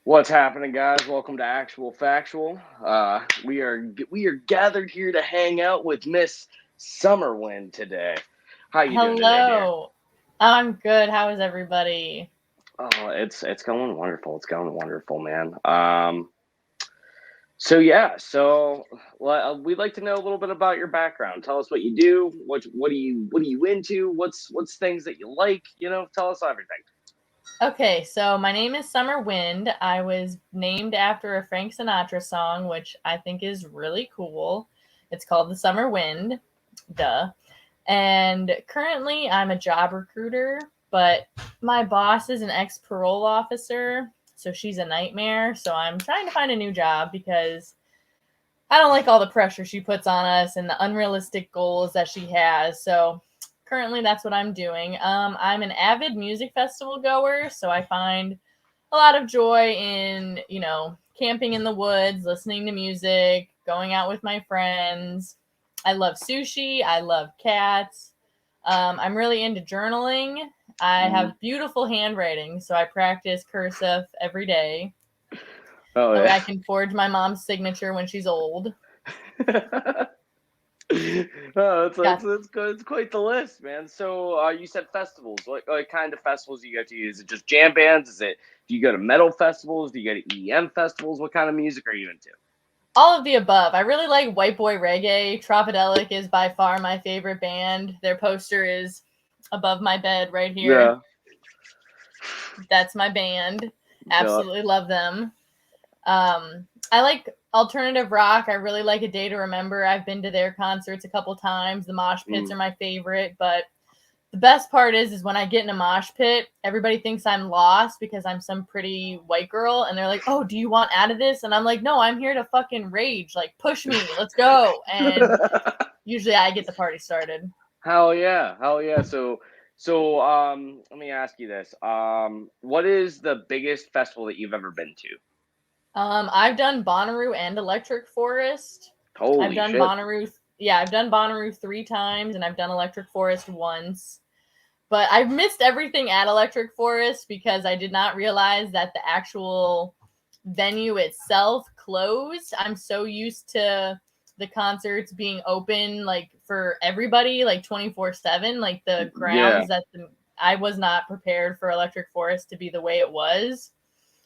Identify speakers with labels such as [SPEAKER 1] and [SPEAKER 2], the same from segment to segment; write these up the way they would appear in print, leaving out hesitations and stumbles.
[SPEAKER 1] What's happening, guys? Welcome to Actual Factual. We are gathered here to hang out with Miss Summerwind today. How you doing today, dear?
[SPEAKER 2] Hello. I'm good. How is everybody?
[SPEAKER 1] Oh, it's going wonderful. It's going wonderful, man. So we'd like to know a little bit about your background. Tell us what you do. What are you into? What's things that you like? Tell us everything.
[SPEAKER 2] Okay, so my name is Summer Wind. I was named after a Frank Sinatra song, which I think is really cool. It's called The Summer Wind. Duh. And currently I'm a job recruiter, but my boss is an ex parole officer, so she's a nightmare. So I'm trying to find a new job because I don't like all the pressure she puts on us and the unrealistic goals that she has. So currently that's what I'm doing. I'm an avid music festival goer, so I find a lot of joy in, camping in the woods, listening to music, going out with my friends. I love sushi. I love cats. I'm really into journaling. I
[SPEAKER 1] Mm.
[SPEAKER 2] have beautiful handwriting, so I practice cursive every day.
[SPEAKER 1] Oh
[SPEAKER 2] That way
[SPEAKER 1] yeah.
[SPEAKER 2] I can forge my mom's signature when she's old.
[SPEAKER 1] Oh,
[SPEAKER 2] Yeah.
[SPEAKER 1] it's quite the list, man. So, you said festivals. What kind of festivals do you go to? Is it just jam bands? Do you go to metal festivals? Do you go to EDM festivals? What kind of music are you into?
[SPEAKER 2] All of the above. I really like white boy reggae. Tropidelic is by far my favorite band. Their poster is above my bed right here.
[SPEAKER 1] Yeah,
[SPEAKER 2] That's my band.
[SPEAKER 1] yeah.
[SPEAKER 2] Absolutely love them. I like alternative rock. I really like A Day to Remember. I've been to their concerts a couple times. The mosh pits
[SPEAKER 1] Mm.
[SPEAKER 2] are my favorite, but the best part is when I get in a mosh pit, everybody thinks I'm lost because I'm some pretty white girl, and they're like, "Oh, do you want out of this?" And I'm like, "No, I'm here to fucking rage. Like, push me, let's go." And usually, I get the party started.
[SPEAKER 1] Hell yeah, hell yeah. So, let me ask you this. What is the biggest festival that you've ever been to?
[SPEAKER 2] I've done Bonnaroo and Electric Forest. I've
[SPEAKER 1] Holy
[SPEAKER 2] done
[SPEAKER 1] shit.
[SPEAKER 2] Bonnaroo. Yeah, I've done Bonnaroo 3 times, and I've done Electric Forest once. But I've missed everything at Electric Forest because I did not realize that the actual venue itself closed. I'm so used to the concerts being open like for everybody like 24/7, like the
[SPEAKER 1] Yeah.
[SPEAKER 2] grounds I was not prepared for Electric Forest to be the way it was.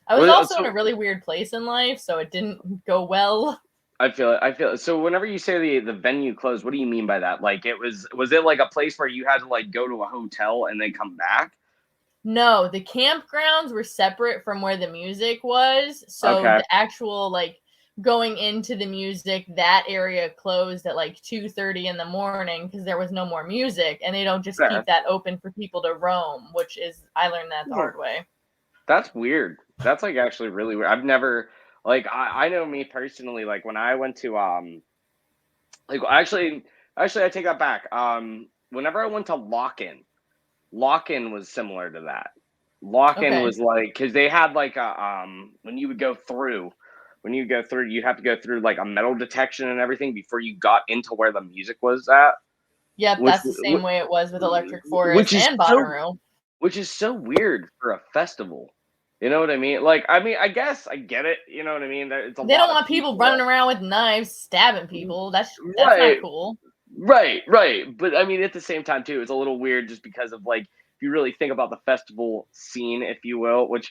[SPEAKER 2] I was
[SPEAKER 1] Well,
[SPEAKER 2] also in a
[SPEAKER 1] so
[SPEAKER 2] really weird place in life, so it didn't go well.
[SPEAKER 1] I feel it. I feel it. So whenever you say the venue closed, what do you mean by that? Like was it like a place where you had to like go to a hotel and then come back?
[SPEAKER 2] No, the campgrounds were separate from where the music was. So
[SPEAKER 1] Okay.
[SPEAKER 2] the actual like going into the music, that area closed at like 2:30 in the morning because there was no more music, and they don't just keep
[SPEAKER 1] Fair.
[SPEAKER 2] that open for people to roam, which is I learned that the
[SPEAKER 1] Hmm.
[SPEAKER 2] hard way.
[SPEAKER 1] That's weird. That's like actually really weird. I've never like I know me personally, like when I went to like actually I take that back. Whenever I went to Lock-in was similar to that. Lock-in
[SPEAKER 2] Okay.
[SPEAKER 1] was like because they had like a when you go through, you have to go through like a metal detection and everything before you got into where the music was at,
[SPEAKER 2] Yep,
[SPEAKER 1] which
[SPEAKER 2] that's the same way it was with Electric
[SPEAKER 1] which
[SPEAKER 2] Forest
[SPEAKER 1] is
[SPEAKER 2] and
[SPEAKER 1] so
[SPEAKER 2] Bonnaroo.
[SPEAKER 1] weird for a festival. You know what I mean? Like, I mean, I guess I get it. You know what I mean? It's a
[SPEAKER 2] They don't
[SPEAKER 1] lot of
[SPEAKER 2] want people
[SPEAKER 1] people.
[SPEAKER 2] running around with knives stabbing people. That's not
[SPEAKER 1] Right,
[SPEAKER 2] cool.
[SPEAKER 1] right. But I mean, at the same time, too, it's a little weird just because of like, if you really think about the festival scene, if you will, which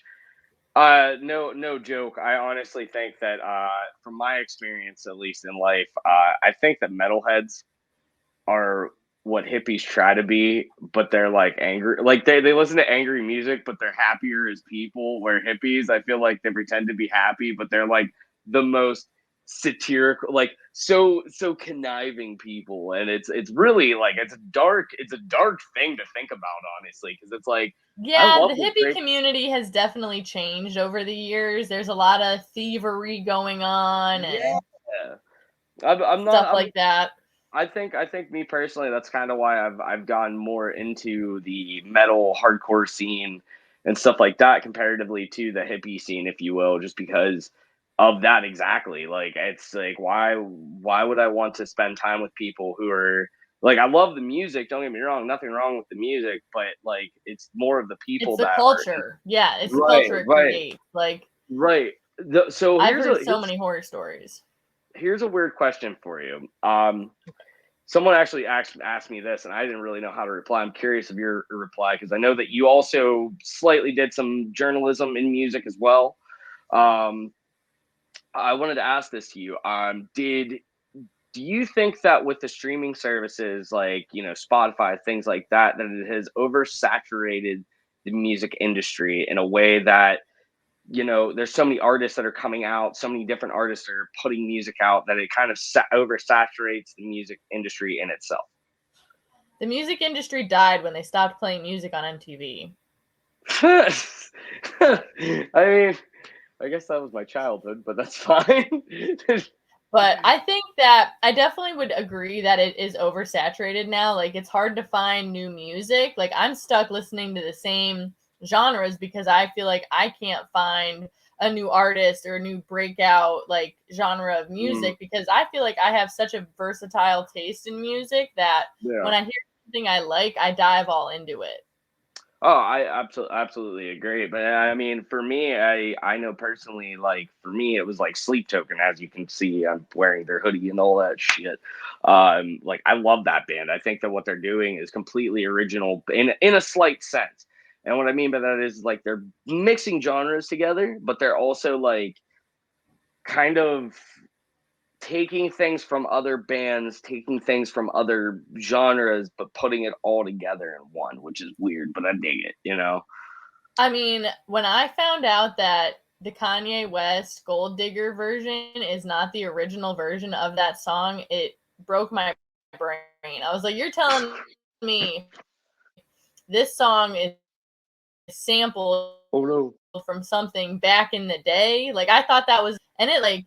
[SPEAKER 1] no joke. I honestly think that from my experience, at least in life, I think that metalheads are what hippies try to be, but they're like angry. Like they listen to angry music, but they're happier as people. Where hippies, I feel like they pretend to be happy, but they're like the most satirical, like so conniving people. And it's really like it's a dark thing to think about, honestly, because it's like I
[SPEAKER 2] Yeah,
[SPEAKER 1] love
[SPEAKER 2] the
[SPEAKER 1] the
[SPEAKER 2] hippie
[SPEAKER 1] great.
[SPEAKER 2] community has definitely changed over the years. There's a lot of thievery going on
[SPEAKER 1] Yeah,
[SPEAKER 2] and
[SPEAKER 1] I'm not.
[SPEAKER 2] stuff like that.
[SPEAKER 1] I think me personally, that's kind of why I've gotten more into the metal hardcore scene and stuff like that comparatively to the hippie scene, if you will, just because of that exactly. Like it's like why would I want to spend time with people who are like I love the music, don't get me wrong, nothing wrong with the music, but like it's more of the
[SPEAKER 2] It's
[SPEAKER 1] people
[SPEAKER 2] the
[SPEAKER 1] that are
[SPEAKER 2] culture. Yeah, it's the
[SPEAKER 1] right,
[SPEAKER 2] culture it
[SPEAKER 1] right.
[SPEAKER 2] creates. Like
[SPEAKER 1] Right. So
[SPEAKER 2] I've heard so many horror stories.
[SPEAKER 1] here's a weird question for you. Someone actually asked me this, and I didn't really know how to reply. I'm curious of your reply because I know that you also slightly did some journalism in music as well. Um, I wanted to ask this to you. Do you think that with the streaming services like Spotify, things like that, that it has oversaturated the music industry in a way that there's so many artists that are coming out, so many different artists are putting music out that it kind of oversaturates the music industry in itself?
[SPEAKER 2] The music industry died when they stopped playing music on MTV.
[SPEAKER 1] I mean, I guess that was my childhood, but that's fine.
[SPEAKER 2] But I think that I definitely would agree that it is oversaturated now. Like, it's hard to find new music. Like, I'm stuck listening to the same genres because I feel like I can't find a new artist or a new breakout like genre of
[SPEAKER 1] Mm,
[SPEAKER 2] music because I feel like I have such a versatile taste in music that
[SPEAKER 1] yeah.
[SPEAKER 2] when I hear something I like, I dive all into it.
[SPEAKER 1] Oh, I absolutely agree. But I mean, for me, I know personally, like for me, it was like Sleep Token. As you can see, I'm wearing their hoodie and all that shit. Like I love that band. I think that what they're doing is completely original in a slight sense. And what I mean by that is like they're mixing genres together, but they're also like kind of taking things from other bands, taking things from other genres, but putting it all together in one, which is weird, but I dig it.
[SPEAKER 2] I mean, when I found out that the Kanye West Gold Digger version is not the original version of that song, it broke my brain. I was like, you're telling me this song is sampled
[SPEAKER 1] Oh no.
[SPEAKER 2] from something back in the day? Like, I thought that was, and it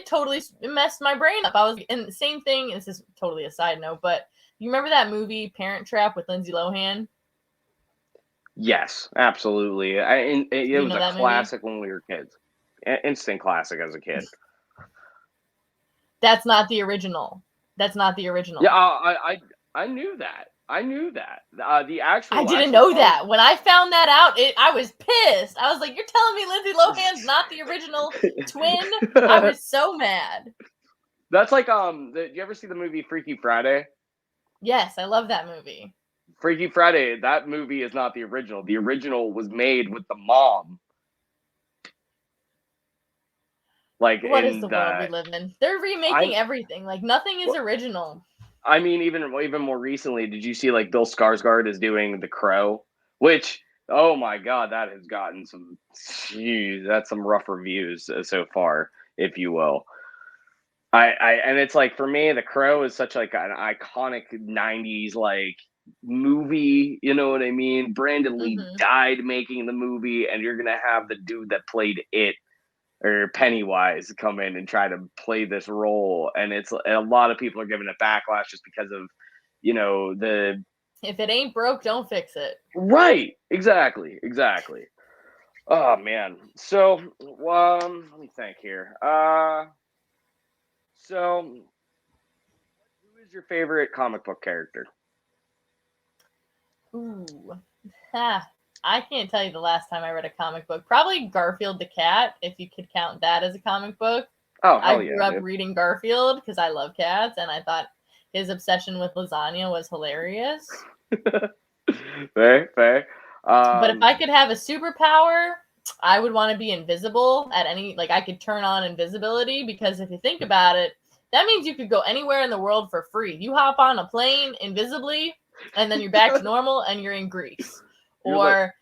[SPEAKER 2] totally messed my brain up. I was, and the same thing, this is totally a side note, but you remember that movie Parent Trap with Lindsay Lohan?
[SPEAKER 1] Yes, absolutely. And it
[SPEAKER 2] Do you
[SPEAKER 1] was
[SPEAKER 2] know
[SPEAKER 1] a
[SPEAKER 2] that movie?
[SPEAKER 1] classic when we were kids. Instant classic as a kid.
[SPEAKER 2] That's not the original. That's not the
[SPEAKER 1] Yeah,
[SPEAKER 2] original.
[SPEAKER 1] I knew that. I knew that. The
[SPEAKER 2] I
[SPEAKER 1] actual
[SPEAKER 2] didn't
[SPEAKER 1] actual
[SPEAKER 2] know
[SPEAKER 1] song.
[SPEAKER 2] that. When I found that out, I was pissed. I was like, "You're telling me Lindsay Lohan's not the original twin?" I was so mad.
[SPEAKER 1] That's like you ever see the movie Freaky Friday?
[SPEAKER 2] Yes, I love that movie.
[SPEAKER 1] Freaky Friday, that movie is not the original. The original was made with the mom, like
[SPEAKER 2] What is the
[SPEAKER 1] in
[SPEAKER 2] world we
[SPEAKER 1] the
[SPEAKER 2] live in? They're
[SPEAKER 1] I
[SPEAKER 2] remaking everything. Like, nothing is original.
[SPEAKER 1] I mean, even more recently, did you see like Bill Skarsgård is doing The Crow, which oh my god, that has gotten some, geez, that's some rough reviews so far, if you will. I and it's like for me, The Crow is such like an iconic '90s like movie. You know what I mean? Brandon Lee
[SPEAKER 2] Hmm.
[SPEAKER 1] died making the movie, and you're gonna have the dude that played it or Pennywise come in and try to play this role, and a lot of people are giving it backlash just because of the
[SPEAKER 2] If it ain't broke, don't fix it.
[SPEAKER 1] right, exactly. Oh man, so let me think here. So who is your favorite comic book character?
[SPEAKER 2] Ooh. Ha. I can't tell you the last time I read a comic book. Probably Garfield the cat, if you could count that as a comic book.
[SPEAKER 1] Oh
[SPEAKER 2] I
[SPEAKER 1] hell
[SPEAKER 2] grew
[SPEAKER 1] yeah,
[SPEAKER 2] up
[SPEAKER 1] dude.
[SPEAKER 2] reading Garfield because I love cats, and I thought his obsession with lasagna was hilarious.
[SPEAKER 1] Fair.
[SPEAKER 2] But if
[SPEAKER 1] Um,
[SPEAKER 2] I could have a superpower, I would want to be invisible at any, like, I could turn on invisibility because if you think about it, that means you could go anywhere in the world for free. You hop on a plane invisibly, and then you're back to normal and you're in Greece.
[SPEAKER 1] you're like
[SPEAKER 2] Or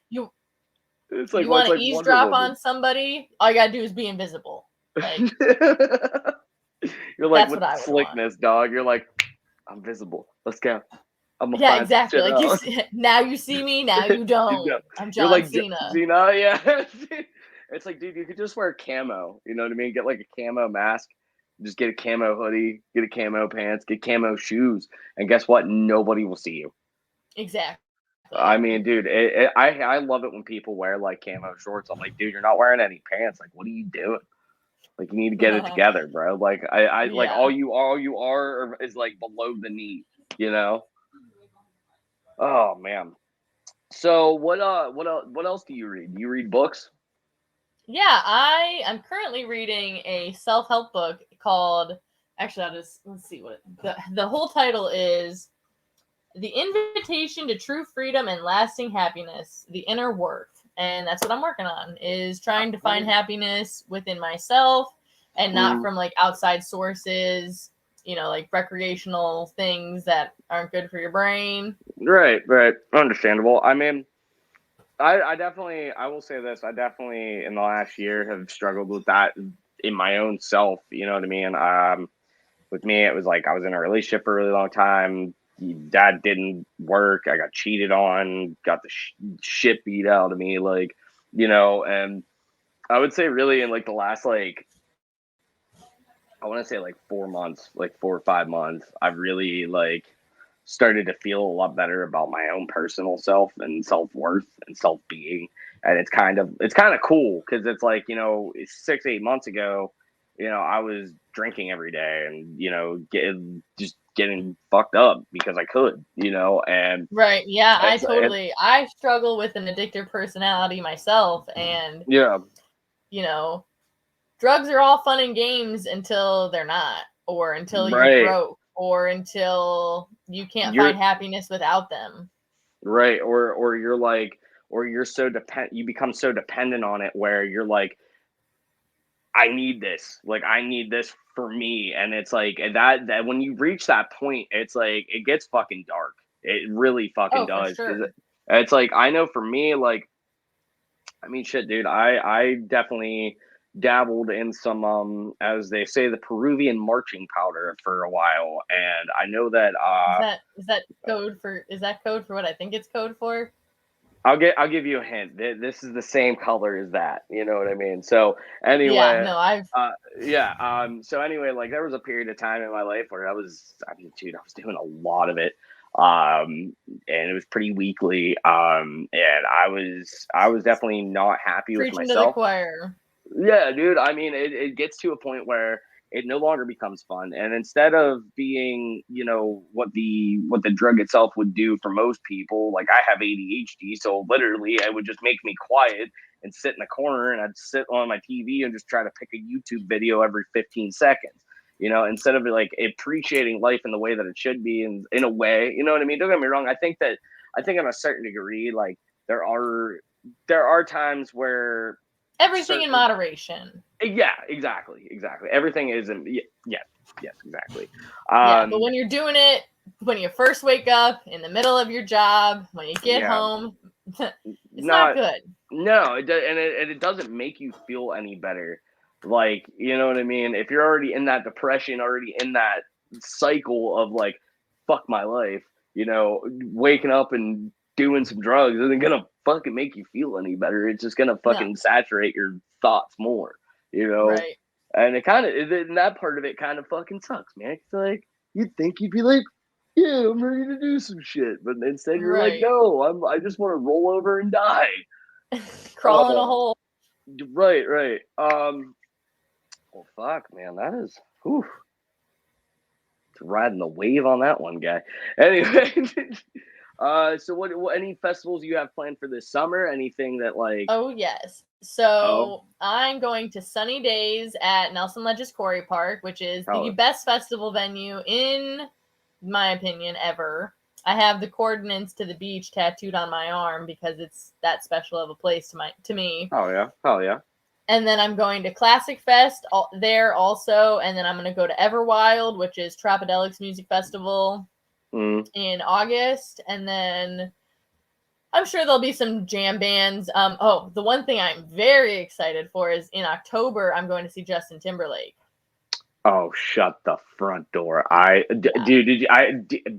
[SPEAKER 1] it's like
[SPEAKER 2] you
[SPEAKER 1] well, it's
[SPEAKER 2] want to
[SPEAKER 1] like Wonder
[SPEAKER 2] eavesdrop
[SPEAKER 1] Woman.
[SPEAKER 2] on somebody, all you gotta do is be invisible. Like,
[SPEAKER 1] You're like
[SPEAKER 2] that's
[SPEAKER 1] with
[SPEAKER 2] what I would want.
[SPEAKER 1] slickness, dog. You're like I'm visible. Let's go. I'm gonna
[SPEAKER 2] Yeah,
[SPEAKER 1] find some
[SPEAKER 2] exactly.
[SPEAKER 1] shit
[SPEAKER 2] Like, you
[SPEAKER 1] out.
[SPEAKER 2] see, now you see me, now you
[SPEAKER 1] You
[SPEAKER 2] don't.
[SPEAKER 1] know,
[SPEAKER 2] I'm
[SPEAKER 1] you're
[SPEAKER 2] John
[SPEAKER 1] like John
[SPEAKER 2] Cena.
[SPEAKER 1] Cena, yeah. It's like, dude, you could just wear camo. You know what I mean? Get like a camo mask, just get a camo hoodie, get a camo pants, get camo shoes, and guess what? Nobody will see you.
[SPEAKER 2] Exactly.
[SPEAKER 1] I mean, dude, I love it when people wear like camo shorts. I'm like, dude, you're not wearing any pants. Like, what are you doing? Like, you need to get it together, bro. Like, I like
[SPEAKER 2] Yeah.
[SPEAKER 1] all you are is like below the knee. You know? Oh man. So what else do you read? Do you read books?
[SPEAKER 2] Yeah, I'm currently reading a self-help book called, actually, let's see what the whole title is: The Invitation to True Freedom and Lasting Happiness, The Inner Worth. And that's what I'm working on, is trying to find happiness within myself and not from like outside sources, like recreational things that aren't good for your brain.
[SPEAKER 1] Right, right. Understandable. I mean, I definitely, I will say this. I definitely, in the last year, have struggled with that in my own self. You know what I mean? With me, it was like I was in a relationship for a really long time. That didn't work. I got cheated on, got the shit beat out of me. And I would say really in like the last, I want to say like 4 months, like 4 or 5 months, I've really started to feel a lot better about my own personal self and self-worth and self-being. And it's kind of cool because it's like, 6 8 months ago, I was drinking every day and just getting fucked up because I could, and
[SPEAKER 2] Right. Yeah,
[SPEAKER 1] it's
[SPEAKER 2] I struggle with an addictive personality myself. And,
[SPEAKER 1] yeah.
[SPEAKER 2] you know, drugs are all fun and games until they're not, or until you're
[SPEAKER 1] Right.
[SPEAKER 2] broke, or until you can't
[SPEAKER 1] You're
[SPEAKER 2] find happiness without them.
[SPEAKER 1] right. Or you're you become so dependent on it where you're like, I need this for me. And it's like that when you reach that point, it's like it gets fucking dark. It really fucking
[SPEAKER 2] Oh, for
[SPEAKER 1] does. Cause
[SPEAKER 2] sure.
[SPEAKER 1] it's like, I know for me, I mean, shit, dude, I definitely dabbled in some, as they say, the Peruvian marching powder for a while. And I know that,
[SPEAKER 2] Is that code for what I think it's code for?
[SPEAKER 1] I'll give you a hint. This is the same color as that. You know what I mean? So
[SPEAKER 2] Yeah,
[SPEAKER 1] anyway,
[SPEAKER 2] no, I've
[SPEAKER 1] uh, yeah. So anyway, like there was a period of time in my life where I mean, dude, I was doing a lot of it, and it was pretty weekly. And I was definitely not happy with
[SPEAKER 2] preaching to the
[SPEAKER 1] myself.
[SPEAKER 2] choir.
[SPEAKER 1] Yeah, dude. I mean, it gets to a point where it no longer becomes fun. And instead of being, what the drug itself would do for most people, like I have ADHD, so literally it would just make me quiet and sit in a corner and I'd sit on my TV and just try to pick a YouTube video every 15 seconds. Instead of like appreciating life in the way that it should be, and in a way, you know what I mean? Don't get me wrong. I think on a certain degree, like there are times where
[SPEAKER 2] Everything in
[SPEAKER 1] certain
[SPEAKER 2] moderation.
[SPEAKER 1] yeah, exactly. Everything is in yes, exactly.
[SPEAKER 2] Yeah, but
[SPEAKER 1] Um,
[SPEAKER 2] when you're doing it, when you first wake up, in the middle of your job, when you get
[SPEAKER 1] yeah,
[SPEAKER 2] home, it's not
[SPEAKER 1] not
[SPEAKER 2] good.
[SPEAKER 1] no, and it doesn't make you feel any better. Like, you know what I mean? If you're already in that depression, already in that cycle of like, fuck my life, waking up and doing some drugs isn't gonna fucking make you feel any better. It's just gonna
[SPEAKER 2] No,
[SPEAKER 1] fucking saturate your thoughts more, you know?
[SPEAKER 2] right,
[SPEAKER 1] And it kind of, and that part of it kind of fucking sucks, man. It's like, you'd think you'd be like, yeah, I'm ready to do some shit. But instead you're like,
[SPEAKER 2] right.
[SPEAKER 1] no, I just want to roll over and die.
[SPEAKER 2] Crawl in a hole.
[SPEAKER 1] Right, right. Well, fuck, man, that is, whew, it's riding the wave on that one, guy. Anyway, so what, any festivals you have planned for this summer? Anything that
[SPEAKER 2] Oh, yes.
[SPEAKER 1] oh,
[SPEAKER 2] So I'm going to Sunny Days at Nelson Ledges Quarry Park, which is the
[SPEAKER 1] oh,
[SPEAKER 2] best festival venue, in my opinion, ever. I have the coordinates to the beach tattooed on my arm because it's that special of a place to me.
[SPEAKER 1] yeah, oh yeah.
[SPEAKER 2] And then I'm going to Classic Fest there also, and then I'm going to go to Everwild, which is Tropidelics Music Festival,
[SPEAKER 1] Mm.
[SPEAKER 2] in August, and then I'm sure there'll be some jam bands. The one thing I'm very excited for is in October I'm going to see Justin Timberlake.
[SPEAKER 1] Oh, shut the front door.
[SPEAKER 2] Yeah.
[SPEAKER 1] Dude,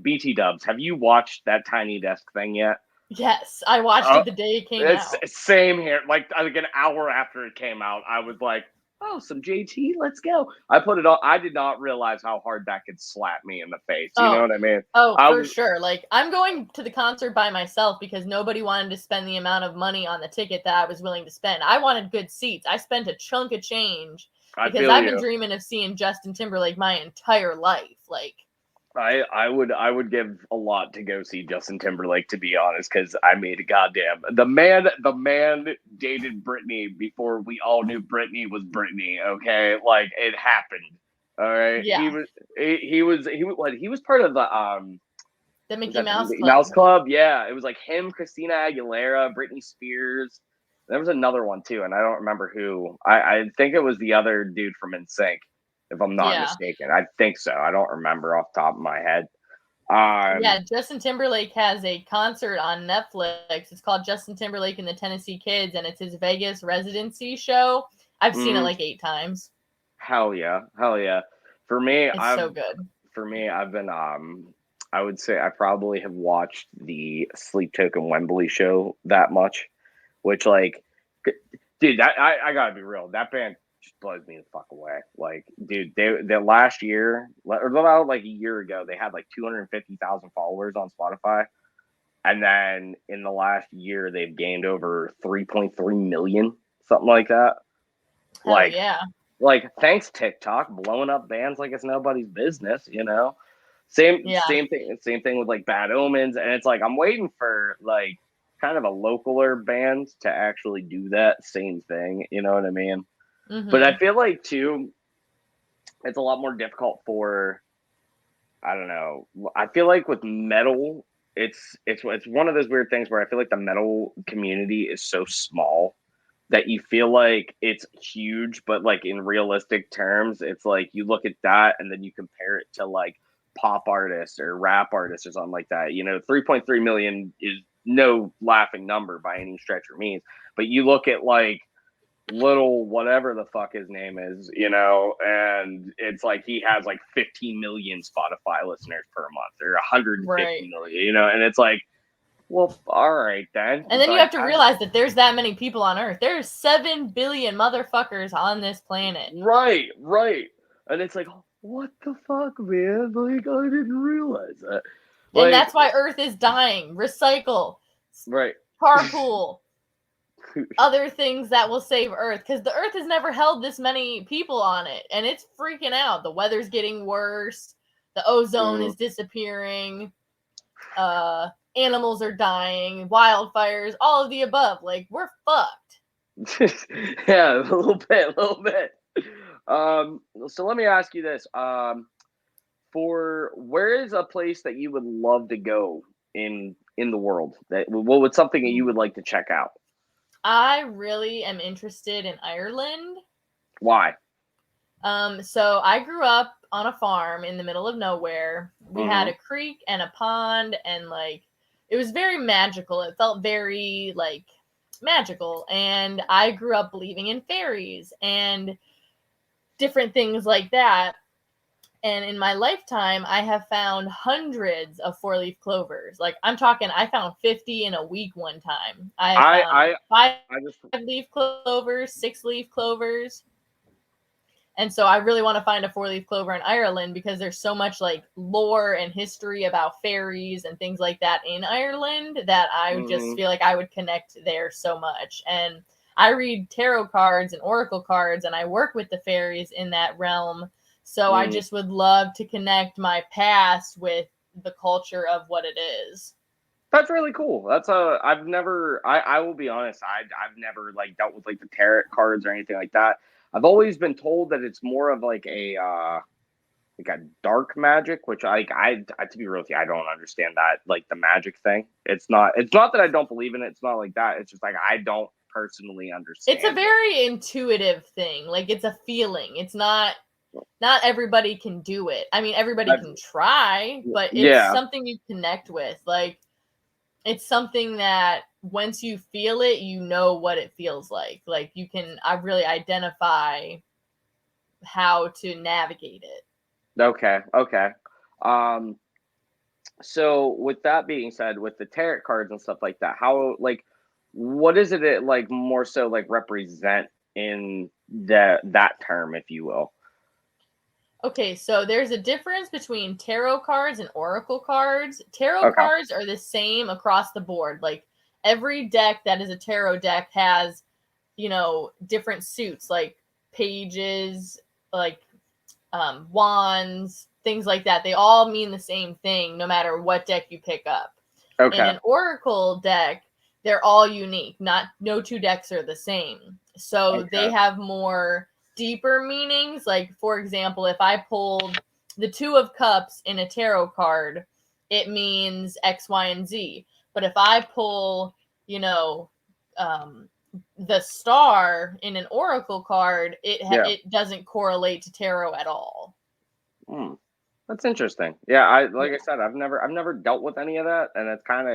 [SPEAKER 1] BT Dubs, have you watched that Tiny Desk thing yet?
[SPEAKER 2] Yes, I watched
[SPEAKER 1] Uh,
[SPEAKER 2] it the day it came
[SPEAKER 1] it's
[SPEAKER 2] out.
[SPEAKER 1] same here. Like an hour after it came out, I was like, "Oh, some JT, let's go." I put it on. I did not realize how hard that could slap me in the face. You know
[SPEAKER 2] Oh,
[SPEAKER 1] what I mean?
[SPEAKER 2] oh,
[SPEAKER 1] I
[SPEAKER 2] for
[SPEAKER 1] was
[SPEAKER 2] sure. Like, I'm going to the concert by myself because nobody wanted to spend the amount of money on the ticket that I was willing to spend. I wanted good seats. I spent a chunk of change
[SPEAKER 1] I
[SPEAKER 2] because
[SPEAKER 1] feel
[SPEAKER 2] I've been
[SPEAKER 1] you.
[SPEAKER 2] dreaming of seeing Justin Timberlake my entire life. Like,
[SPEAKER 1] I would give a lot to go see Justin Timberlake, to be honest, because I mean, goddamn, the man dated Britney before we all knew Britney was Britney. Okay, like it happened. All right,
[SPEAKER 2] Yeah.
[SPEAKER 1] he was part of the
[SPEAKER 2] The
[SPEAKER 1] was
[SPEAKER 2] Mickey
[SPEAKER 1] that the
[SPEAKER 2] Mouse
[SPEAKER 1] Mickey
[SPEAKER 2] Club.
[SPEAKER 1] Mouse Club? Yeah, it was like him, Christina Aguilera, Britney Spears. There was another one too, and I don't remember who. I think it was the other dude from NSYNC, if I'm not
[SPEAKER 2] Yeah.
[SPEAKER 1] mistaken. I think so. I don't remember off the top of my head.
[SPEAKER 2] Yeah, Justin Timberlake has a concert on Netflix. It's called Justin Timberlake and the Tennessee Kids, and it's his Vegas residency show. I've seen it like 8 times.
[SPEAKER 1] Hell yeah, hell yeah. For me,
[SPEAKER 2] It's so good.
[SPEAKER 1] I've been I would say I probably have watched the Sleep Token Wembley show that much, which like, dude, I gotta be real. That band just blows me the fuck away. Like, dude, they last year or about like a year ago, they had like 250,000 followers on Spotify, and then in the last year, they've gained over 3.3 million, something like that.
[SPEAKER 2] Hell
[SPEAKER 1] Like,
[SPEAKER 2] yeah.
[SPEAKER 1] thanks TikTok blowing up bands like it's nobody's business,
[SPEAKER 2] Yeah.
[SPEAKER 1] Same thing with like Bad Omens, and it's like I'm waiting for like kind of a localer band to actually do that same thing, you know what I mean? But I feel like too it's a lot more difficult for, I don't know. I feel like with metal, it's one of those weird things where I feel like the metal community is so small that you feel like it's huge, but like in realistic terms, it's like you look at that and then you compare it to like pop artists or rap artists or something like that. 3.3 million is no laughing number by any stretch or means. But you look at like little whatever the fuck his name is, and it's like he has like 15 million Spotify listeners per month or 150 million, and it's like, well, all right then.
[SPEAKER 2] And then you have to realize that there's that many people on Earth. There's 7 billion motherfuckers on this planet.
[SPEAKER 1] Right. And it's like, what the fuck, man? Like, I didn't realize that.
[SPEAKER 2] And that's why Earth is dying. Recycle.
[SPEAKER 1] Right.
[SPEAKER 2] Carpool. Other things that will save Earth. Because the Earth has never held this many people on it. And it's freaking out. The weather's getting worse. The ozone is disappearing. Animals are dying. Wildfires. All of the above. Like, we're fucked.
[SPEAKER 1] Yeah, a little bit. So let me ask you this. For where is a place that you would love to go in the world? What would something that you would like to check out?
[SPEAKER 2] I really am interested in Ireland.
[SPEAKER 1] Why?
[SPEAKER 2] So I grew up on a farm in the middle of nowhere. We had a creek and a pond, and like it was very magical. It felt very like magical, and I grew up believing in fairies and different things like that. And in my lifetime, I have found hundreds of 4-leaf clovers. Like I'm talking, I found 50 in a week one time. I found 5-leaf clovers, 6-leaf clovers. And so I really want to find a 4-leaf clover in Ireland because there's so much like lore and history about fairies and things like that in Ireland that I just feel like I would connect there so much. And I read tarot cards and oracle cards, and I work with the fairies in that realm. So I just would love to connect my past with the culture of what it is.
[SPEAKER 1] That's really cool. I've never, I will be honest, I've never like dealt with like the tarot cards or anything like that. I've always been told that it's more of like a dark magic, which I to be real with you, I don't understand that, like the magic thing. It's not that I don't believe in it. It's not like that. It's just like I don't personally understand.
[SPEAKER 2] It's a very intuitive thing. Like it's a feeling. It's not everybody can do it. I mean, everybody can try, but it's something you connect with. Like it's something that once you feel it, you know what it feels like. Like I really identify how to navigate it.
[SPEAKER 1] Okay. So with that being said, with the tarot cards and stuff like that, how like what is it like more so like represent in that term, if you will?
[SPEAKER 2] Okay, so there's a difference between tarot cards and oracle cards. Tarot cards are the same across the board. Like every deck that is a tarot deck has, different suits like pages, like wands, things like that. They all mean the same thing no matter what deck you pick up. In
[SPEAKER 1] Okay.
[SPEAKER 2] an Oracle deck, they're all unique. No two decks are the same. So they
[SPEAKER 1] Okay.
[SPEAKER 2] have more deeper meanings. Like, for example, if I pulled the Two of Cups in a tarot card, it means X, Y, and Z. But if I pull, the Star in an Oracle card,
[SPEAKER 1] Yeah.
[SPEAKER 2] it doesn't correlate to tarot at all.
[SPEAKER 1] Hmm. That's interesting. Yeah, like I
[SPEAKER 2] Yeah.
[SPEAKER 1] said, I've never dealt with any of that, and it's kind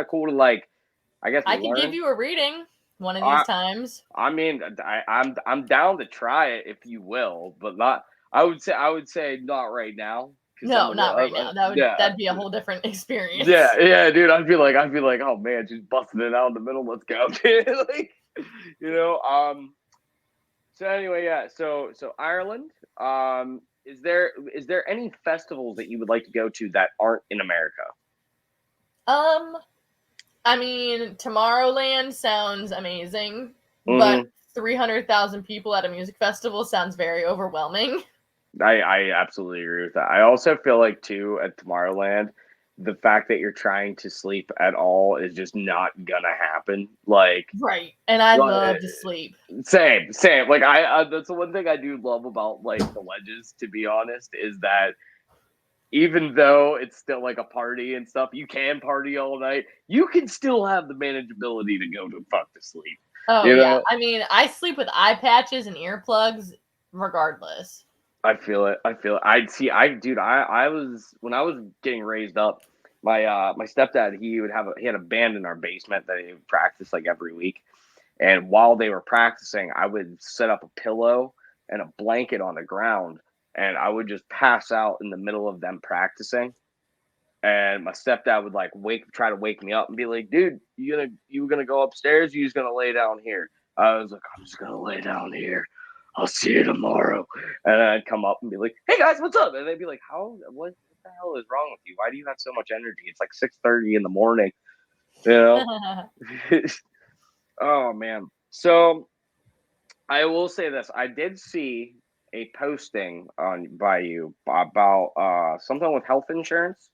[SPEAKER 1] of cool to like, I guess,
[SPEAKER 2] I could give
[SPEAKER 1] learn.
[SPEAKER 2] you a reading one of these
[SPEAKER 1] I
[SPEAKER 2] times.
[SPEAKER 1] I mean, I'm down to try it if you will, but not. I would say not right now because I'm
[SPEAKER 2] No,
[SPEAKER 1] a little.
[SPEAKER 2] not right now.
[SPEAKER 1] Yeah,
[SPEAKER 2] That'd be a whole different experience.
[SPEAKER 1] yeah, dude. I'd be like, oh man, just busting it out in the middle. Let's go, dude. Like, you know. So anyway, yeah. So Ireland. Is there any festivals that you would like to go to that aren't in America?
[SPEAKER 2] Um, I mean, Tomorrowland sounds amazing, but
[SPEAKER 1] Hmm.
[SPEAKER 2] 300,000 people at a music festival sounds very overwhelming.
[SPEAKER 1] I absolutely agree with that. I also feel like too at Tomorrowland, the fact that you're trying to sleep at all is just not gonna happen.
[SPEAKER 2] Right. And I
[SPEAKER 1] Like
[SPEAKER 2] love to sleep.
[SPEAKER 1] same. Like that's the one thing I do love about like the Ledges. To be honest, is that even though it's still like a party and stuff, you can party all night. You can still have the manageability to go to fuck to sleep.
[SPEAKER 2] Oh,
[SPEAKER 1] You
[SPEAKER 2] yeah.
[SPEAKER 1] know,
[SPEAKER 2] I mean, I sleep with eye patches and earplugs regardless.
[SPEAKER 1] I feel it. I feel it. Dude, I was when I was getting raised up, my stepdad, he had a band in our basement that he would practice like every week. And while they were practicing, I would set up a pillow and a blanket on the ground and I would just pass out in the middle of them practicing. And my stepdad would like try to wake me up and be like, dude, you gonna go upstairs? You just gonna lay down here? I was like, I'm just gonna lay down here. I'll see you tomorrow. And then I'd come up and be like, hey guys, what's up? And they'd be like, what the hell is wrong with you? Why do you have so much energy? It's like 6:30 in the morning, you know? Oh man. So I will say this. I did see a posting on by you about something with health insurance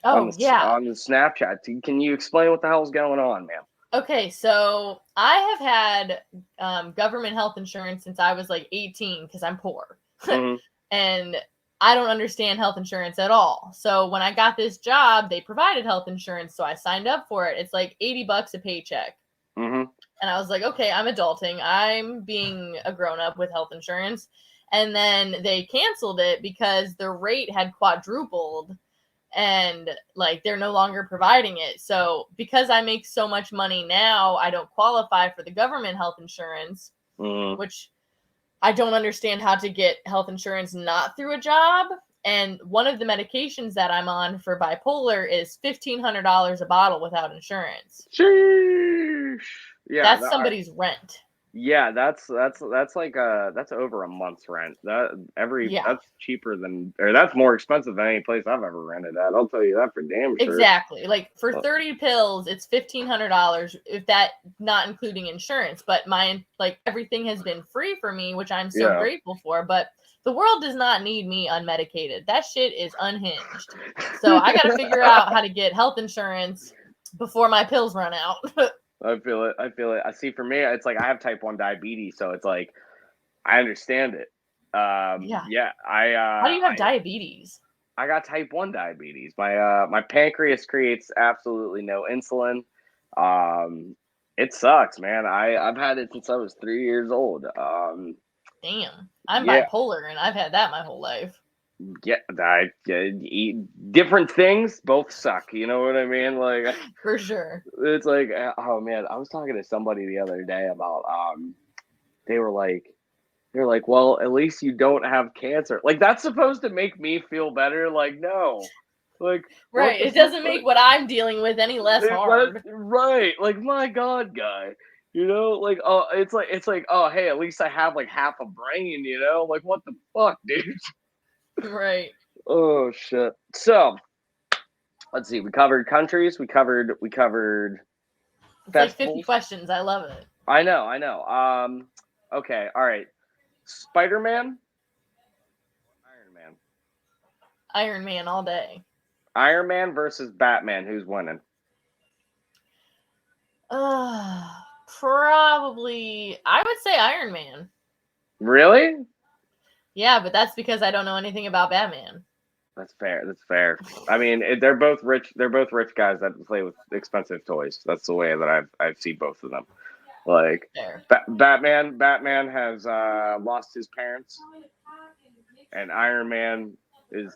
[SPEAKER 2] Oh, yeah.
[SPEAKER 1] on the Snapchat. Can you explain what the hell's going on, man?
[SPEAKER 2] Okay, so I have had government health insurance since I was like 18 because I'm poor.
[SPEAKER 1] Hmm.
[SPEAKER 2] And I don't understand health insurance at all. So when I got this job, they provided health insurance. So I signed up for it. It's like $80 a paycheck.
[SPEAKER 1] Hmm.
[SPEAKER 2] And I was like, okay, I'm adulting. I'm being a grown up with health insurance. And then they canceled it because the rate had quadrupled and like they're no longer providing it. So because I make so much money now, I don't qualify for the government health insurance,
[SPEAKER 1] Hmm.
[SPEAKER 2] which I don't understand how to get health insurance not through a job. And one of the medications that I'm on for bipolar is $1,500 a bottle without insurance.
[SPEAKER 1] Sheesh. Yeah,
[SPEAKER 2] That's somebody's rent.
[SPEAKER 1] yeah, that's like that's over a month's rent.
[SPEAKER 2] Yeah,
[SPEAKER 1] That's cheaper than, or that's more expensive than any place I've ever rented at. I'll tell you that for damn sure.
[SPEAKER 2] exactly. Like for 30 pills, it's $1,500 if that not including insurance. But my like everything has been free for me, which I'm so
[SPEAKER 1] Yeah.
[SPEAKER 2] grateful for. But the world does not need me unmedicated. That shit is unhinged. So I got to figure out how to get health insurance before my pills run out.
[SPEAKER 1] I feel it. I feel it. I see. For me, it's like I have type 1 diabetes, so it's like I understand it.
[SPEAKER 2] Yeah.
[SPEAKER 1] Yeah,
[SPEAKER 2] How do you have diabetes?
[SPEAKER 1] I got type 1 diabetes. My pancreas creates absolutely no insulin. Um, it sucks, man. I've had it since I was 3 years old.
[SPEAKER 2] Damn. I'm
[SPEAKER 1] Yeah,
[SPEAKER 2] bipolar and I've had that my whole life.
[SPEAKER 1] yeah. I eat different things. Both suck. You know what I mean? Like
[SPEAKER 2] For sure.
[SPEAKER 1] it's like, oh man, I was talking to somebody the other day about they were like well, at least you don't have cancer. Like that's supposed to make me feel better. Like no, like what
[SPEAKER 2] Right.
[SPEAKER 1] the
[SPEAKER 2] It doesn't
[SPEAKER 1] fuck?
[SPEAKER 2] make what I'm dealing with any less hard.
[SPEAKER 1] Right? Like my God, guy. You know, like it's like oh hey, at least I have like half a brain. You know, like what the fuck, dude?
[SPEAKER 2] Right.
[SPEAKER 1] Oh shit. So let's see. We covered countries. We covered
[SPEAKER 2] It's like 50
[SPEAKER 1] festivals.
[SPEAKER 2] questions. I love it.
[SPEAKER 1] I know. I know. Okay. All right. Spider Man. Iron Man.
[SPEAKER 2] Iron Man all day.
[SPEAKER 1] Iron Man versus Batman. Who's winning?
[SPEAKER 2] Probably, I would say Iron Man.
[SPEAKER 1] Really?
[SPEAKER 2] Yeah, but that's because I don't know anything about Batman.
[SPEAKER 1] That's fair. That's fair. I mean, they're both rich. They're both rich guys that play with expensive toys. That's the way that I've seen both of them. Like Batman has lost his parents, and Iron Man is.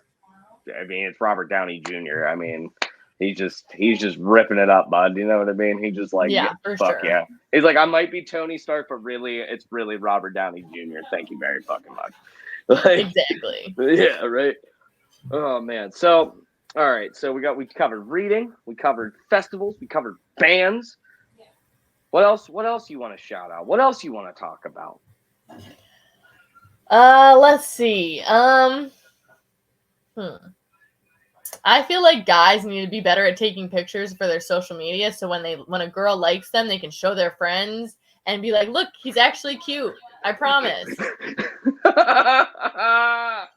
[SPEAKER 1] I mean, it's Robert Downey Jr. I mean, he's just ripping it up, bud. You know what I mean? He just like,
[SPEAKER 2] yeah, for
[SPEAKER 1] fuck
[SPEAKER 2] sure.
[SPEAKER 1] yeah. He's like, I might be Tony Stark, but really, it's really Robert Downey Jr. Thank you very fucking much. Like,
[SPEAKER 2] exactly.
[SPEAKER 1] Yeah, right. Oh man. So, all right. So we covered reading, we covered festivals, we covered bands. What else? What else you want to shout out? What else you want to talk about?
[SPEAKER 2] Let's see. I feel like guys need to be better at taking pictures for their social media, so when a girl likes them, they can show their friends and be like, "Look, he's actually cute. I promise."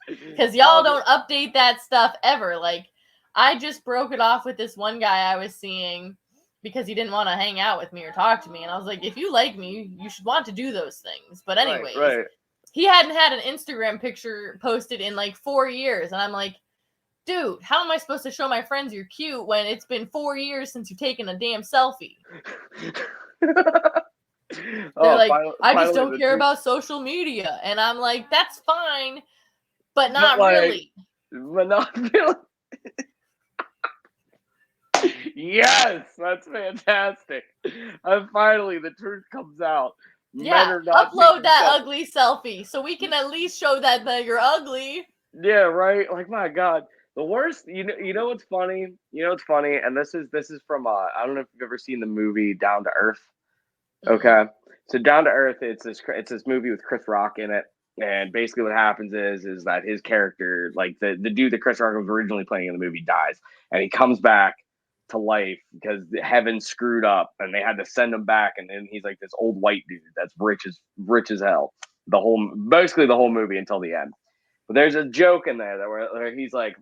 [SPEAKER 2] Because y'all don't update that stuff ever. Like, I just broke it off with this one guy I was seeing because he didn't want to hang out with me or talk to me, and I was like, "If you like me, you should want to do those things." But anyways,
[SPEAKER 1] right.
[SPEAKER 2] He hadn't had an Instagram picture posted in like 4 years, and I'm like, dude, how am I supposed to show my friends you're cute when it's been 4 years since you've taken a damn selfie? They're like, I just don't care about social media. And I'm like, that's fine, but not really.
[SPEAKER 1] But not really. Yes, that's fantastic. And finally, the truth comes out.
[SPEAKER 2] Yeah, upload that ugly selfie so we can at least show that you're ugly.
[SPEAKER 1] Yeah, right. Like, my God. The worst, you know what's funny? You know what's funny? And this is from I don't know if you've ever seen the movie Down to Earth. Okay, so Down to Earth, it's this movie with Chris Rock in it, and basically what happens is that his character, like the dude that Chris Rock was originally playing in the movie, dies, and he comes back to life because heaven screwed up, and they had to send him back, and then he's like this old white dude that's rich as hell. Basically the whole movie until the end. But there's a joke in there that where he's like,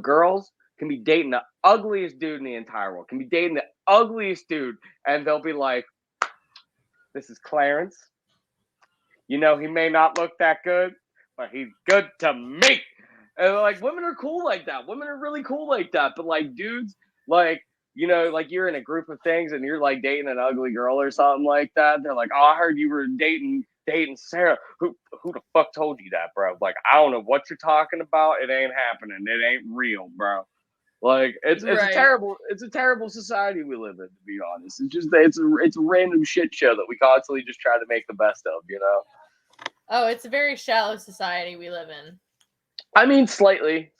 [SPEAKER 1] girls can be dating the ugliest dude in the entire world, can be dating the ugliest dude, and they'll be like, this is Clarence. He may not look that good, but he's good to me. And like, women are cool like that. Women are really cool like that. But like dudes, like, like you're in a group of things and you're like dating an ugly girl or something like that. They're like, oh, I heard you were dating Sarah. Who the fuck told you that, bro? Like, I don't know what you're talking about. It ain't happening. It ain't real, bro. Like, it's a terrible society we live in, to be honest. It's a random shit show that we constantly just try to make the best of,
[SPEAKER 2] Oh, it's a very shallow society we live in.
[SPEAKER 1] I mean, slightly.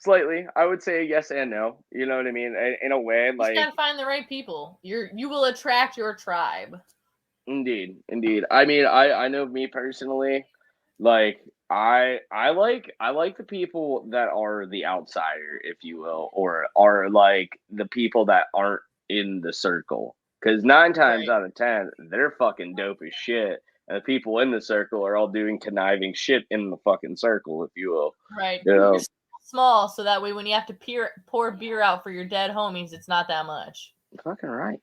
[SPEAKER 1] I would say yes and no. You know what I mean? In a way,
[SPEAKER 2] you just gotta find the right people. You will attract your tribe.
[SPEAKER 1] Indeed. I mean, I know me personally, like I like the people that are the outsider, if you will, or are like the people that aren't in the circle. Because 9 times out of 10, they're fucking dope as shit. And the people in the circle are all doing conniving shit in the fucking circle, if you will.
[SPEAKER 2] Right. You're small, so that way when you have to pour beer out for your dead homies, it's not that much.
[SPEAKER 1] Fucking right.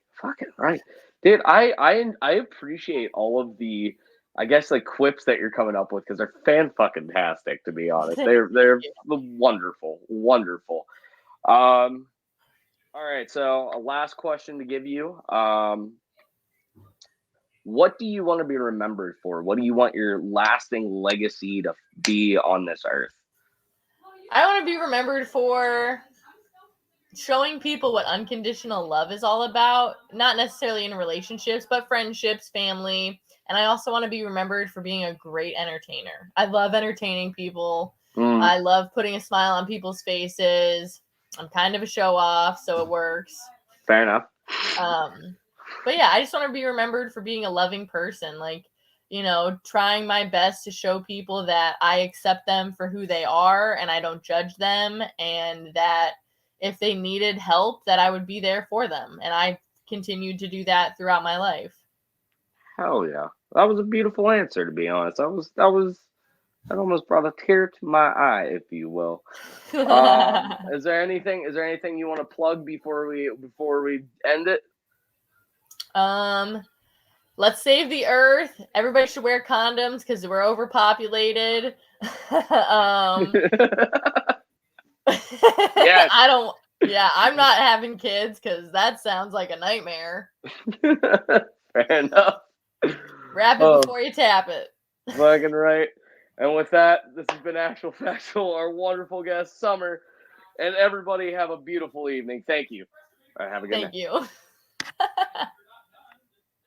[SPEAKER 1] Dude, I appreciate all of the, I guess, like quips that you're coming up with because they're fan-fucking-tastic, to be honest. They're wonderful. All right, so a last question to give you. What do you want to be remembered for? What do you want your lasting legacy to be on this earth?
[SPEAKER 2] I want to be remembered for showing people what unconditional love is all about, not necessarily in relationships, but friendships, family. And I also want to be remembered for being a great entertainer. I love entertaining people. I love putting a smile on people's faces. I'm kind of a show off, so it works.
[SPEAKER 1] Fair enough.
[SPEAKER 2] But yeah, I just want to be remembered for being a loving person. Like, trying my best to show people that I accept them for who they are and I don't judge them, and that if they needed help, that I would be there for them. And I continued to do that throughout my life.
[SPEAKER 1] Hell yeah. That was a beautiful answer, to be honest. That was That almost brought a tear to my eye, if you will. Is there anything? Is there anything you want to plug before we end it?
[SPEAKER 2] um, let's save the earth. Everybody should wear condoms because we're overpopulated.
[SPEAKER 1] Yes.
[SPEAKER 2] I don't. Yeah, I'm not having kids because that sounds like a nightmare.
[SPEAKER 1] Fair enough.
[SPEAKER 2] Wrap it
[SPEAKER 1] Oh,
[SPEAKER 2] before you tap it.
[SPEAKER 1] fucking right. And with that, this has been Actual Factual, our wonderful guest, Summer. And everybody have a beautiful evening. Thank you. All right, have a good night.
[SPEAKER 2] Thank you.